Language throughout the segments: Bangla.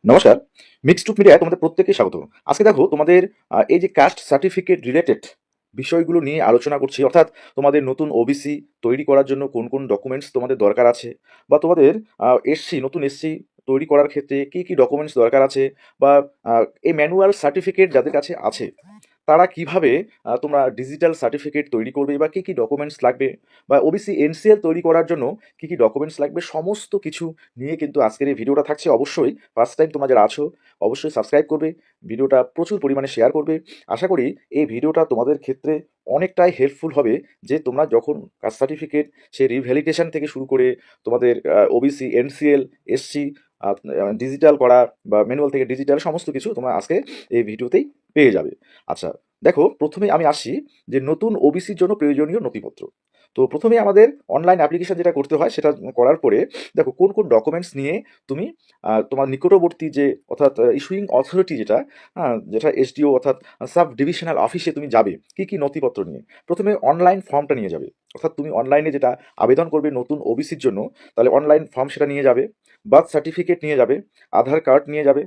নমস্কার। মিক্সড টুক মিডিয়ায় তোমাদের প্রত্যেককে স্বাগত। আজকে দেখো তোমাদের এই যে কাস্ট সার্টিফিকেট রিলেটেড বিষয়গুলো নিয়ে আলোচনা করছি। অর্থাৎ তোমাদের নতুন ওবিসি তৈরি করার জন্য কোন, কোন ডকুমেন্টস তোমাদের দরকার আছে বা তোমাদের নতুন এসসি তৈরি করার ক্ষেত্রে কি, কি ডকুমেন্টস দরকার আছে বা আ এই ম্যানুয়াল সার্টিফিকেট যাদের কাছে আছে তারা কিভাবে তোমরা ডিজিটাল সার্টিফিকেট তৈরি করবে বা কি, কি ডকুমেন্টস লাগবে বা ওবিসি এনসিএল তৈরি করার জন্য কি, কি ডকুমেন্টস লাগবে সমস্ত কিছু নিয়ে কিন্তু আজকের এই ভিডিওটা থাকছে। অবশ্যই ফার্স্ট টাইম তোমরা যারা আছো অবশ্যই সাবস্ক্রাইব করবে, ভিডিওটা প্রচুর পরিমাণে শেয়ার করবে। আশা করি এই ভিডিওটা তোমাদের ক্ষেত্রে অনেকটাই হেল্পফুল হবে যে তোমরা যখন কাস্ট সার্টিফিকেট সে রিভ্যালিডেশন থেকে শুরু করে তোমাদের ওবিসি, এনসিএল, এসসি ডিজিটাল করা বা ম্যানুয়াল থেকে ডিজিটাল সমস্ত কিছু তোমরা আজকে এই ভিডিওতেই পেয়ে যাবে। আচ্ছা, দেখো প্রথমেই আমি আসি যে নতুন ওবিসির জন্য প্রয়োজনীয় নথিপত্র। তো প্রথমেই আমাদের অনলাইন অ্যাপ্লিকেশন যেটা করতে হয় সেটা করার পরে দেখো কোন, কোন ডকুমেন্টস নিয়ে তুমি তোমার নিকটবর্তী যে অর্থাৎ ইস্যুইং অথরিটি যেটা এসডিও অর্থাৎ সাব ডিভিশনাল অফিসে তুমি যাবে কি, কি নথিপত্র নিয়ে। প্রথমে অনলাইন ফর্মটা নিয়ে যাবে। অর্থাৎ তুমি অনলাইনে যেটা আবেদন করবে নতুন ওবিসির জন্য, তাহলে অনলাইন ফর্ম সেটা নিয়ে যাবে। বার্থ সার্টিফিকেট নিয়ে যাবে, আধার কার্ড নিয়ে যাবে,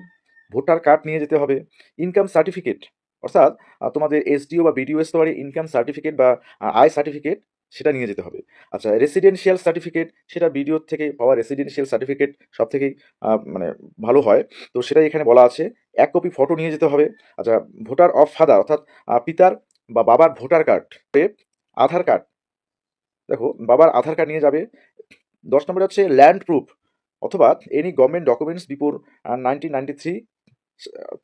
ভোটার কার্ড নিয়ে যেতে হবে, ইনকাম সার্টিফিকেট অর্থাৎ তোমাদের এসডিও বা বিডিও স্তরে ইনকাম সার্টিফিকেট বা আয় সার্টিফিকেট সেটা নিয়ে যেতে হবে। আচ্ছা, রেসিডেন্সিয়াল সার্টিফিকেট সেটা বিডিও থেকে পাওয়া রেসিডেন্সিয়াল সার্টিফিকেট সব থেকেই মানে ভালো হয়। তো সেটাই এখানে বলা আছে। এক কপি ফটো নিয়ে যেতে হবে। আচ্ছা, ভোটার অফ ফাদার অর্থাৎ পিতার বা বাবার ভোটার কার্ড, আধার কার্ড, দেখো বাবার আধার কার্ড নিয়ে যাবে। ১০ নম্বরে হচ্ছে ল্যান্ড প্রুফ অথবা এনি গভর্নমেন্ট ডকুমেন্টস বিফোর 1993,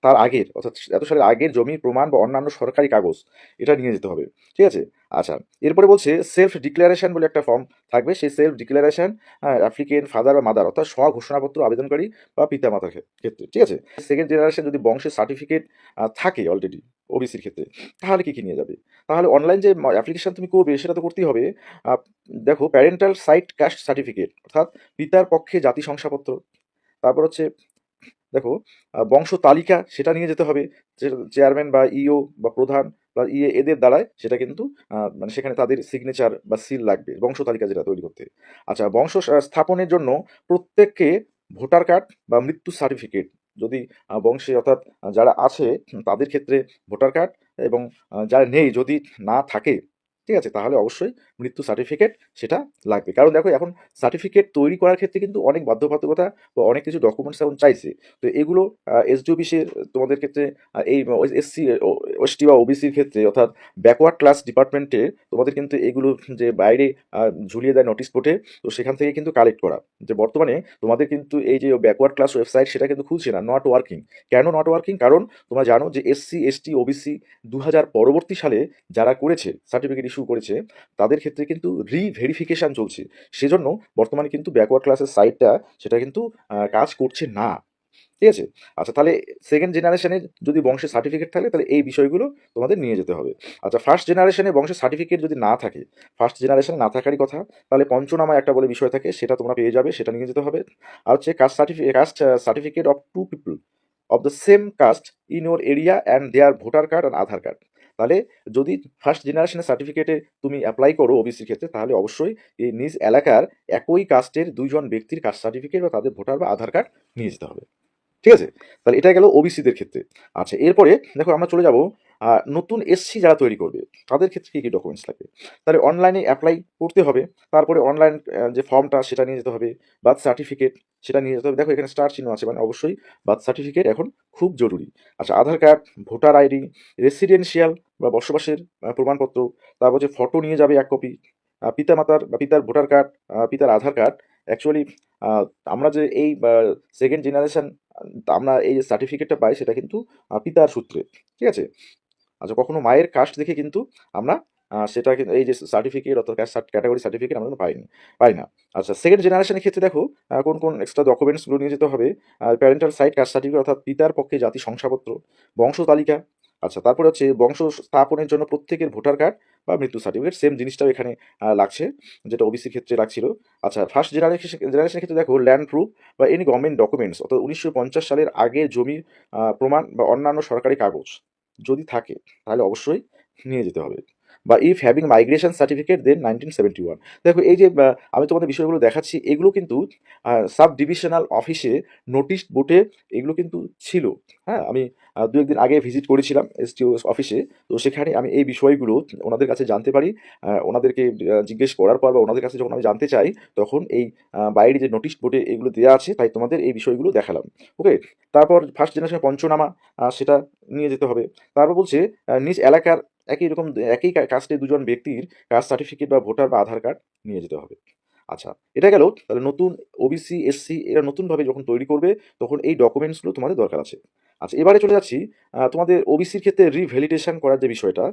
তার আগের অর্থাৎ এত সালের আগের জমির প্রমাণ বা অন্যান্য সরকারি কাগজ এটা নিয়ে যেতে হবে। ঠিক আছে? আচ্ছা, এরপরে বলছে সেলফ ডিক্লারেশন বলে একটা ফর্ম থাকবে। সেই সেলফ ডিক্লারেশন অ্যাপ্লিকেন্ট ফাদার বা মাদার অর্থাৎ স্বঘোষণাপত্র আবেদনকারী বা পিতামাতার ক্ষেত্রে। ঠিক আছে? সেকেন্ড জেনারেশন যদি বংশের সার্টিফিকেট থাকে অলরেডি ওবিসির ক্ষেত্রে, তাহলে কি, কি নিয়ে যাবে? তাহলে অনলাইন যে অ্যাপ্লিকেশন তুমি করবে সেটা তো করতেই হবে। আ দেখো প্যারেন্টাল সাইট কাস্ট সার্টিফিকেট অর্থাৎ পিতার পক্ষে জাতি শংসাপত্র। তারপর হচ্ছে দেখো বংশ তালিকা সেটা নিয়ে যেতে হবে। চেয়ারম্যান বা ইও বা প্রধান বা ইয়ে এদের দ্বারাই সেটা কিন্তু মানে সেখানে তাদের সিগনেচার বা সিল লাগবে বংশ তালিকা যেটা তৈরি করতে। আচ্ছা, বংশ স্থাপনের জন্য প্রত্যেককে ভোটার কার্ড বা মৃত্যু সার্টিফিকেট যদি বংশে অর্থাৎ যারা আছে তাদের ক্ষেত্রে ভোটার কার্ড এবং যারা নেই যদি না থাকে, ঠিক আছে, তাহলে অবশ্যই মৃত্যু সার্টিফিকেট সেটা লাগবে। কারণ দেখো এখন সার্টিফিকেট তৈরি করার ক্ষেত্রে কিন্তু অনেক বাধ্যবাধকতা বা অনেক কিছু ডকুমেন্টস এখন চাইছে। তো এগুলো এসডি অফিসের তোমাদের ক্ষেত্রে এই এসসি, এসটি বা ওবিসির ক্ষেত্রে অর্থাৎ ব্যাকওয়ার্ড ক্লাস ডিপার্টমেন্টে তোমাদের কিন্তু এগুলো যে বাইরে ঝুলিয়ে দেয় নোটিশ বোর্ডে, তো সেখান থেকে কিন্তু কালেক্ট করা। যে বর্তমানে তোমাদের কিন্তু এই যে ব্যাকওয়ার্ড ক্লাস ওয়েবসাইট সেটা কিন্তু খুলছে না, নট ওয়ার্কিং। কেন নট ওয়ার্কিং? কারণ তোমরা জানো যে এসসি, এসটি, ওবিসি ২০০০ পরবর্তী সালে যারা করেছে সার্টিফিকেট ইস্যু করেছে তাদের ক্ষেত্রে কিন্তু রিভেরিফিকেশন চলছে। সেজন্য বর্তমানে কিন্তু ব্যাকওয়ার্ড ক্লাসের সাইটটা সেটা কিন্তু কাজ করছে না। ঠিক আছে? আচ্ছা, তাহলে সেকেন্ড জেনারেশনে যদি বংশের সার্টিফিকেট থাকে তাহলে এই বিষয়গুলো তোমাদের নিয়ে যেতে হবে। আচ্ছা, ফার্স্ট জেনারেশনে বংশের সার্টিফিকেট যদি না থাকে, ফার্স্ট জেনারেশনে না থাকারই কথা, তাহলে পঞ্চনামা একটা বলে বিষয় থাকে সেটা তোমরা পেয়ে যাবে, সেটা নিয়ে যেতে হবে। আর হচ্ছে caste certificate of 2 people of the same caste in your area and their voter card and Aadhaar card. তাহলে যদি ফার্স্ট জেনারেশনের সার্টিফিকেটে তুমি অ্যাপ্লাই করো ওবিসির ক্ষেত্রে তাহলে অবশ্যই এই নিজ এলাকার একই কাস্টের ২ জন ব্যক্তির কাস্ট সার্টিফিকেট বা তাদের ভোটার বা আধার কার্ড নিয়ে যেতে হবে। ঠিক আছে? তাহলে এটা গেল ওবিসিদের ক্ষেত্রে। আচ্ছা, এরপরে দেখো আমরা চলে যাব নতুন এসসি যারা তৈরি করবে, তাদের ক্ষেত্রে কি, কি ডকুমেন্টস লাগবে? তাহলে অনলাইনে এপ্লাই করতে হবে। তারপরে অনলাইন যে ফর্মটা সেটা নিয়ে যেতে হবে। বার্থ সার্টিফিকেট সেটা নিয়ে যেতে হবে। দেখো এখানে স্টার চিহ্ন আছে মানে অবশ্যই বার্থ সার্টিফিকেট এখন খুব জরুরি। আচ্ছা, আধার কার্ড, ভোটার আইডি, রেসিডেন্সিয়াল বা বসবাসের প্রমাণপত্র, তারপর হচ্ছে ফটো নিয়ে যাবে ১ কপি। পিতামাতার বা পিতার ভোটার কার্ড, পিতার আধার কার্ড। অ্যাকচুয়ালি আ আমরা যে এই সেকেন্ড জেনারেশন আমরা এই যে সার্টিফিকেটটা পাই সেটা কিন্তু পিতার সূত্রে। ঠিক আছে? আচ্ছা, কখনো মায়ের কাস্ট দেখে কিন্তু আমরা সেটা কিন্তু এই যে সার্টিফিকেট অর্থাৎ কাস্ট ক্যাটেগরি সার্টিফিকেট আমরা কিন্তু পাই না। আচ্ছা, সেকেন্ড জেনারেশনের ক্ষেত্রে দেখো কোন, কোন এক্সট্রা ডকুমেন্টসগুলো নিয়ে যেতে হবে। প্যারেন্টাল সাইড কাস্ট সার্টিফিকেট অর্থাৎ পিতার পক্ষে জাতি শংসাপত্র, বংশ তালিকা। আচ্ছা, তারপরে হচ্ছে বংশ স্থাপনের জন্য প্রত্যেকের ভোটার কার্ড বা মৃত্যু সার্টিফিকেট। সেম জিনিসটাও এখানে লাগছে যেটা ওবিসির ক্ষেত্রে লাগছিল। আচ্ছা, ফার্স্ট জেনারেশনের ক্ষেত্রে দেখো ল্যান্ড প্রুফ বা এনি গভর্নমেন্ট ডকুমেন্টস অর্থাৎ ১৯৫০ সালের আগের জমির প্রমাণ বা অন্যান্য সরকারি কাগজ যদি থাকে তাহলে অবশ্যই নিয়ে যেতে হবে। বা ইফ হ্যাভিং মাইগ্রেশন সার্টিফিকেট দেন 1971। দেখো এই যে আমি তোমাদের বিষয়গুলো দেখাচ্ছি, এগুলো কিন্তু সাব ডিভিশনাল অফিসে নোটিশ বোর্ডে এগুলো কিন্তু ছিল। হ্যাঁ, আমি দু একদিন আগে ভিজিট করেছিলাম এসটিও অফিসে। তো সেখানে আমি এই বিষয়গুলো ওনাদের কাছে জানতে পারি। ওনাদেরকে জিজ্ঞেস করার পর বা ওনাদের কাছে যখন আমি জানতে চাই, তখন এই বাইরে যে নোটিশ বোর্ডে এগুলো দেওয়া আছে, তাই তোমাদের এই বিষয়গুলো দেখালাম। ওকে, তারপর ফার্স্ট জেনারেশন পঞ্চনামা, সেটা নিয়ে যেতে হবে। তারপর বলছে নিজ এলাকার একই রকম একই কাস্টে দুজন ব্যক্তির কাস্ট সার্টিফিকেট বা ভোটার বা আধার কার্ড নিয়ে যেতে হবে। আচ্ছা, এটা গেল। তাহলে নতুন ওবিসি, এসসি এরা নতুনভাবে যখন তৈরি করবে, তখন এই ডকুমেন্টসগুলো তোমাদের দরকার আছে। আচ্ছা, এবারে চলে যাচ্ছি তোমাদের ওবিসির ক্ষেত্রে রিভ্যালিডেশন করার যে বিষয়টা।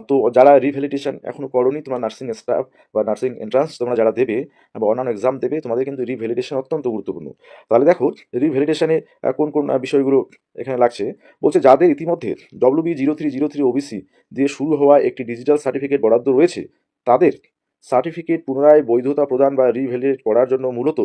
তো যারা রিভ্যালিডেশন এখনো করোনি, তোমরা নার্সিং স্টাফ বা নার্সিং এন্ট্রান্স তোমরা যারা দেবে বা অন্যান্য এক্সাম দেবে, তোমাদের কিন্তু রিভ্যালিডেশন অত্যন্ত গুরুত্বপূর্ণ। তাহলে দেখো রিভ্যালিডেশনে কোন কোন বিষয়গুলো এখানে লাগছে। বলছে যাদের ইতিমধ্যে WB0303 ওবিসি দিয়ে শুরু হওয়া একটি ডিজিটাল সার্টিফিকেট বরাদ্দ রয়েছে, তাদের সার্টিফিকেট পুনরায় বৈধতা প্রদান বা রিভ্যালিডেট করার জন্য মূলত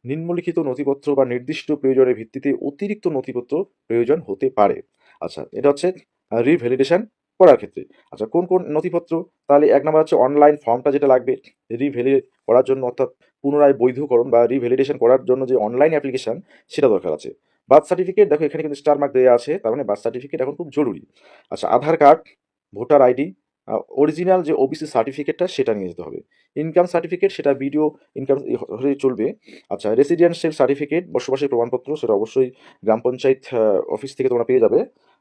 নিম্নলিখিত নথিপত্র বা নির্দিষ্ট প্রয়োজনের ভিত্তিতে অতিরিক্ত নথিপত্র প্রয়োজন হতে পারে। আচ্ছা, এটা হচ্ছে রিভ্যালিডেশন করার ক্ষেত্রে। আচ্ছা, কোন কোন নথিপত্র? তাহলে এক নম্বর হচ্ছে অনলাইন ফর্মটা যেটা লাগবে রিভ্যালিডেট করার জন্য, অর্থাৎ পুনরায় বৈধকরণ বা রিভ্যালিডেশন করার জন্য যে অনলাইন অ্যাপ্লিকেশন, সেটা দরকার আছে। বার্থ সার্টিফিকেট, দেখো এখানে কিন্তু স্টার মার্ক দেওয়া আছে, তার মানে বার্থ সার্টিফিকেট এখন খুব জরুরি। আচ্ছা, আধার কার্ড, ভোটার আইডি, অরিজিনাল যে ওবিসি সার্টিফিকেটটা সেটা নিয়ে যেতে হবে। ইনকাম সার্টিফিকেট, সেটা ভিডিও ইনকাম হলেই চলবে। আচ্ছা, রেসিডেন্সিয়াল সার্টিফিকেট, বসবাসের প্রমাণপত্র, সেটা অবশ্যই গ্রাম পঞ্চায়েত অফিস থেকে তোমরা পেয়ে যাবে।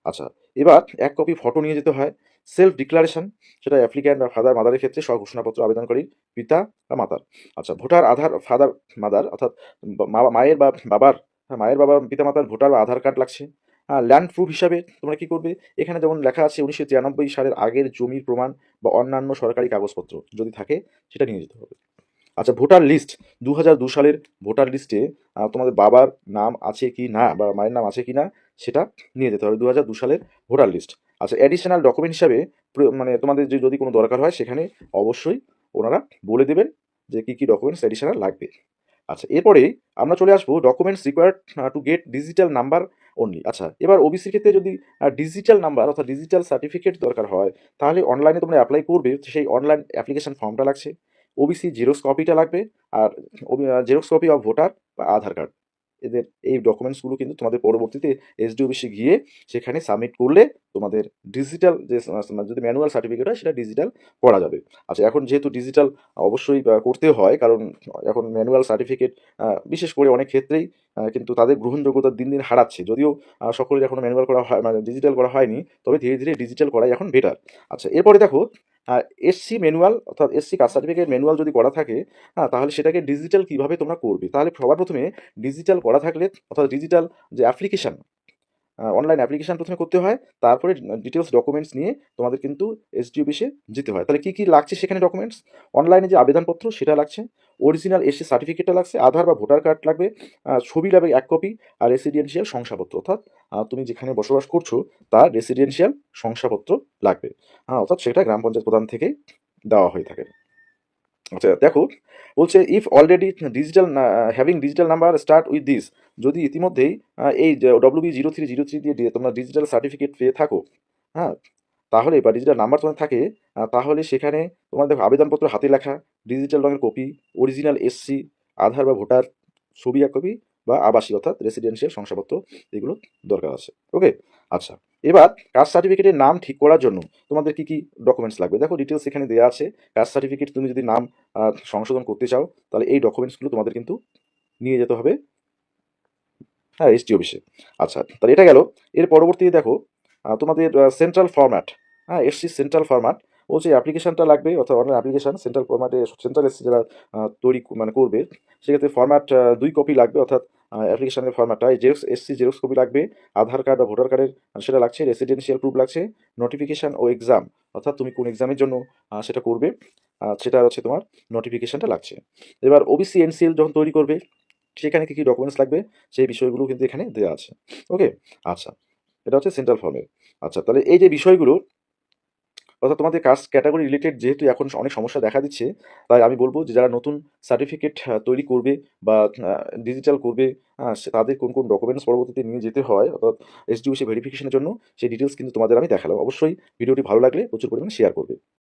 আচ্ছা, এবার এক কপি ফটো নিয়ে যেতে হয়। সেলফ ডিক্লারেশন, সেটা অ্যাপ্লিক্যান্ট বা ফাদার মাদারের ক্ষেত্রে স্বঘোষণাপত্র আবেদনকারী পিতা বা মাতার। আচ্ছা, ভোটার আধার ফাদার মাদার, অর্থাৎ মায়ের বা বাবার, হ্যাঁ, মায়ের বাবা পিতা মাতার ভোটার বা আধার কার্ড লাগছে। ল্যান্ড প্রুফ হিসাবে তোমরা কি করবে? এখানে যেমন লেখা আছে 1993 সালের আগের জমির প্রমাণ বা অন্যান্য সরকারি কাগজপত্র যদি থাকে, সেটা নিয়ে যেতে হবে। আচ্ছা, ভোটার লিস্ট, 2002 সালের ভোটার লিস্টে তোমাদের বাবার নাম আছে কি না বা মায়ের নাম আছে কি না, সেটা নিয়ে যেতে হবে, 2002 সালের ভোটার লিস্ট। আচ্ছা, অ্যাডিশনাল ডকুমেন্ট হিসাবে মানে তোমাদের যে যদি কোনো দরকার হয়, সেখানে অবশ্যই ওনারা বলে দেবেন যে কী কী ডকুমেন্টস অ্যাডিশনাল লাগবে। আচ্ছা, এরপরে আমরা চলে আসবো documents required to get digital number only. আচ্ছা, এবার ওবিসির ক্ষেত্রে যদি ডিজিটাল নাম্বার অর্থাৎ ডিজিটাল সার্টিফিকেট দরকার হয়, তাহলে অনলাইনে তোমরা অ্যাপ্লাই করবে, সেই অনলাইন অ্যাপ্লিকেশন ফর্মটা লাগছে, ওবিসি জেরক্স কপিটা লাগবে, আর জেরক্স কপি অফ ভোটার বা আধার কার্ড। এদের এই ডকুমেন্টসগুলো কিন্তু তোমাদের পরবর্তীতে এসডি অফিসে গিয়ে সেখানে সাবমিট করলে তোমাদের ডিজিটাল যে যদি ম্যানুয়াল সার্টিফিকেট হয়, সেটা ডিজিটাল করা যাবে। আচ্ছা, এখন যেহেতু ডিজিটাল অবশ্যই করতে হয়, কারণ এখন ম্যানুয়াল সার্টিফিকেট বিশেষ করে অনেক ক্ষেত্রেই কিন্তু তাদের গ্রহণযোগ্যতা দিন দিন হারাচ্ছে। যদিও সকলের এখনো ম্যানুয়াল করা হয়, মানে ডিজিটাল করা হয়নি, তবে ধীরে ধীরে ডিজিটাল করাই এখন বেটার। আচ্ছা, এরপরে দেখো এসসি ম্যানুয়াল অর্থাৎ এসসি কাস্ট সার্টিফিকেট ম্যানুয়াল যদি করা থাকে, তাহলে সেটাকে ডিজিটাল কিভাবে তোমরা করবে? তাহলে সবার প্রথমে ডিজিটাল করা থাকলে, অর্থাৎ ডিজিটাল যে অ্যাপ্লিকেশন, অনলাইন অ্যাপ্লিকেশন প্রথমে করতে হয়, তারপরে ডিটেলস ডকুমেন্টস নিয়ে তোমাদের কিন্তু এসডি অফিসে যেতে হয়। তাহলে কী কী লাগছে সেখানে ডকুমেন্টস? অনলাইনে যে আবেদনপত্র সেটা লাগছে, অরিজিনাল এসসি সার্টিফিকেটটা লাগছে, আধার বা ভোটার কার্ড লাগবে, ছবি লাগবে 1 কপি, আর রেসিডেন্সিয়াল শংসাপত্র, অর্থাৎ তুমি যেখানে বসবাস করছো তার রেসিডেন্সিয়াল শংসাপত্র লাগবে। অর্থাৎ সেটা গ্রাম পঞ্চায়েত প্রধান থেকে দেওয়া হয়ে থাকে। আচ্ছা, দেখো বলছে if already digital having digital number start with this, যদি ইতিমধ্যেই এই WB0303 দিয়ে তোমরা ডিজিটাল সার্টিফিকেট পেয়ে থাকো, হ্যাঁ, তাহলে বা ডিজিটাল নাম্বার তোমার থাকে, তাহলে সেখানে তোমার দেখো আবেদনপত্র হাতে লেখা, ডিজিটাল রঙের কপি, অরিজিনাল এসসি, আধার বা ভোটার ছবি 1 কপি, বা আবাসিক অর্থাৎ রেসিডেন্সিয়াল শংসাপত্র, এগুলো দরকার আছে। ওকে, আচ্ছা, এবার কাস্ট সার্টিফিকেটের নাম ঠিক করার জন্য তোমাদের কি কি ডকুমেন্টস লাগবে? দেখো ডিটেলস এখানে দেওয়া আছে। কাস্ট সার্টিফিকেট তুমি যদি নাম সংশোধন করতে চাও, তাহলে এই ডকুমেন্টসগুলো তোমাদের কিন্তু নিয়ে যেতে হবে, হ্যাঁ, এসটি অফিসে। আচ্ছা, তাহলে এটা গেল। এর পরবর্তীতে দেখো তোমাদের সেন্ট্রাল ফরম্যাট, হ্যাঁ, এসসি সেন্ট্রাল ফরম্যাট বলছে অ্যাপ্লিকেশনটা লাগবে, অর্থাৎ অনলাইন অ্যাপ্লিকেশন সেন্ট্রাল ফরম্যাটে, সেন্ট্রাল এসসি যারা তৈরি মানে করবে, সেক্ষেত্রে ফরম্যাট 2 কপি লাগবে, অর্থাৎ অ্যাপ্লিকেশনের ফরম্যাটটা জেরক্স এসসি জেরক্স কপি লাগবে, আধার কার্ড বা ভোটার কার্ডের সেটা লাগছে, রেসিডেন্সিয়াল প্রুফ লাগছে, নোটিফিকেশন ও এক্সাম, অর্থাৎ তুমি কোন এক্সামের জন্য সেটা করবে, সেটা হচ্ছে তোমার নোটিফিকেশনটা লাগছে। এবার ওবিসি এনসিএল যখন তৈরি করবে, সেখানে কী কী ডকুমেন্টস লাগবে, সেই বিষয়গুলো কিন্তু এখানে দেওয়া আছে। ওকে, আচ্ছা, এটা হচ্ছে সেন্ট্রাল ফর্মের। আচ্ছা, তাহলে এই যে বিষয়গুলো, অর্থাৎ তোমাদের কাস্ট ক্যাটাগরি রিলেটেড যেহেতু এখন অনেক সমস্যা দেখা দিচ্ছে, তাই আমি বলবো যে যারা নতুন সার্টিফিকেট তৈরি করবে বা ডিজিটাল করবে, তাদের কোন কোন ডকুমেন্টস পরবর্তীতে নিয়ে যেতে হয়, অর্থাৎ এসডিওসি ভেরিফিকেশনের জন্য, সেই ডিটেলস কিন্তু তোমাদের আমি দেখালাম। অবশ্যই ভিডিওটি ভালো লাগলে প্রচুর পরিমাণে শেয়ার করবে।